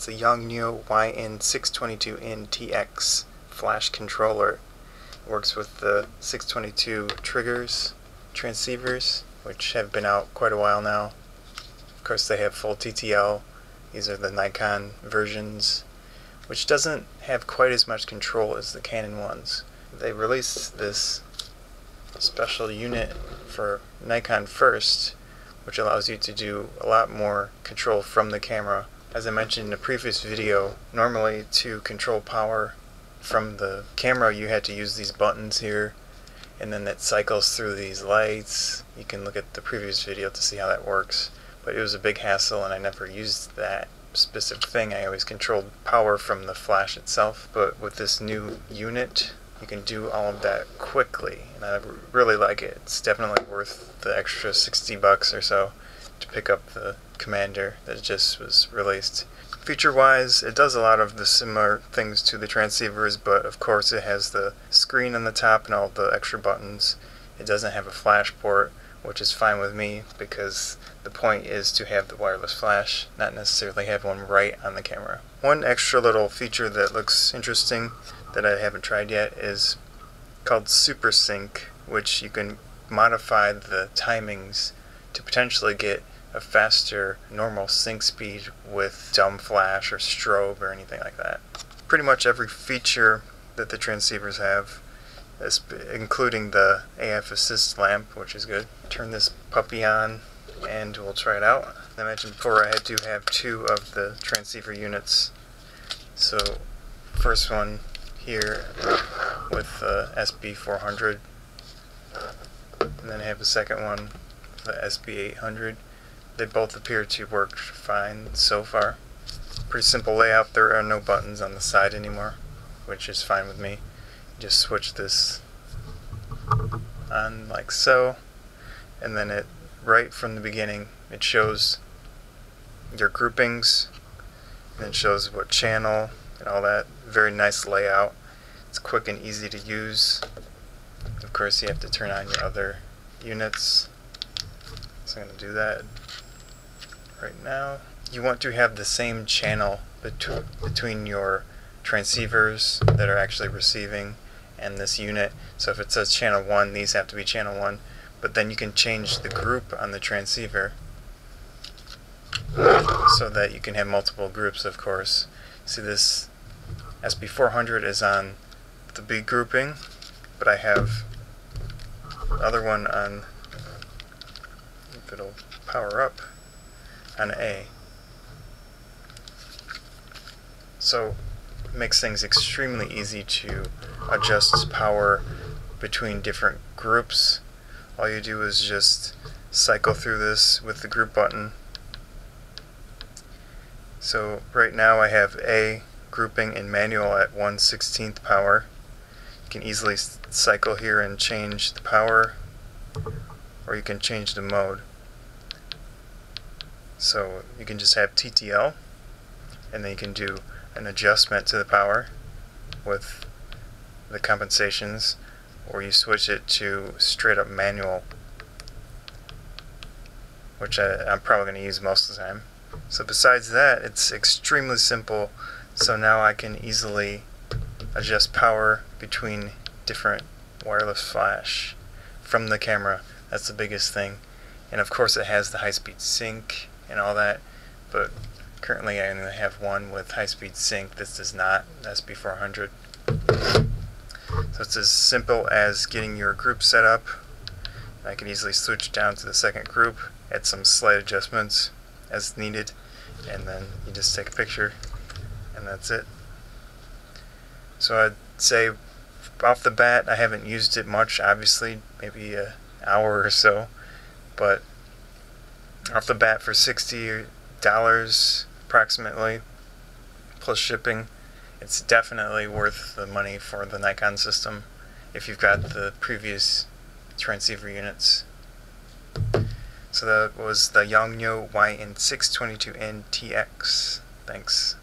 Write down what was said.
It's a Yongnuo YN-622N-TX flash controller. It works with the 622 triggers, transceivers, which have been out quite a while now. Of course, they have full TTL. These are the Nikon versions, which doesn't have quite as much control as the Canon ones. They released this special unit for Nikon first, which allows you to do a lot more control from the camera. As I mentioned in a previous video, normally to control power from the camera you had to use these buttons here, and then it cycles through these lights. You can look at the previous video to see how that works, but it was a big hassle and I never used that specific thing. I always controlled power from the flash itself, but with this new unit you can do all of that quickly, and I really like it. It's definitely worth the extra $60 or so to pick up the Commander that just was released. Feature-wise, it does a lot of the similar things to the transceivers, but of course it has the screen on the top and all the extra buttons. It doesn't have a flash port, which is fine with me because the point is to have the wireless flash, not necessarily have one right on the camera. One extra little feature that looks interesting that I haven't tried yet is called Super Sync, which you can modify the timings to potentially get a faster normal sync speed with dumb flash or strobe or anything like that. Pretty much every feature that the transceivers have, including the AF assist lamp, which is good. Turn this puppy on and we'll try it out. I mentioned before I do have two of the transceiver units. So first one here with the SB400, and then I have a second one, the SB800. They both appear to work fine so far. Pretty simple layout. There are no buttons on the side anymore, which is fine with me. Just switch this on like so, and then it right from the beginning it shows your groupings, and it shows what channel and all that. Very nice layout. It's quick and easy to use. Of course you have to turn on your other units, so I'm going to do that right now. You want to have the same channel between your transceivers that are actually receiving and this unit. So if it says channel 1, these have to be channel 1, but then you can change the group on the transceiver so that you can have multiple groups, of course. See, this SB400 is on the B grouping, but I have the other one on, if it'll power up, on A. So it makes things extremely easy to adjust power between different groups. All you do is just cycle through this with the group button. So right now I have A grouping in manual at 1/16 power. You can easily cycle here and change the power, or you can change the mode. So you can just have TTL, and then you can do an adjustment to the power with the compensations, or you switch it to straight up manual, which I'm probably going to use most of the time. So besides that, it's extremely simple. So now I can easily adjust power between different wireless flash from the camera. That's the biggest thing. And of course it has the high-speed sync and all that, but currently I only have one with high-speed sync. This does not, the SB400. So it's as simple as getting your group set up. I can easily switch down to the second group, add some slight adjustments as needed, and then you just take a picture, and that's it. So I'd say off the bat, I haven't used it much, obviously, maybe an hour or so, but off the bat for $60 approximately plus shipping, it's definitely worth the money for the Nikon system if you've got the previous transceiver units. So that was the Yongnuo YN-622N-TX. Thanks.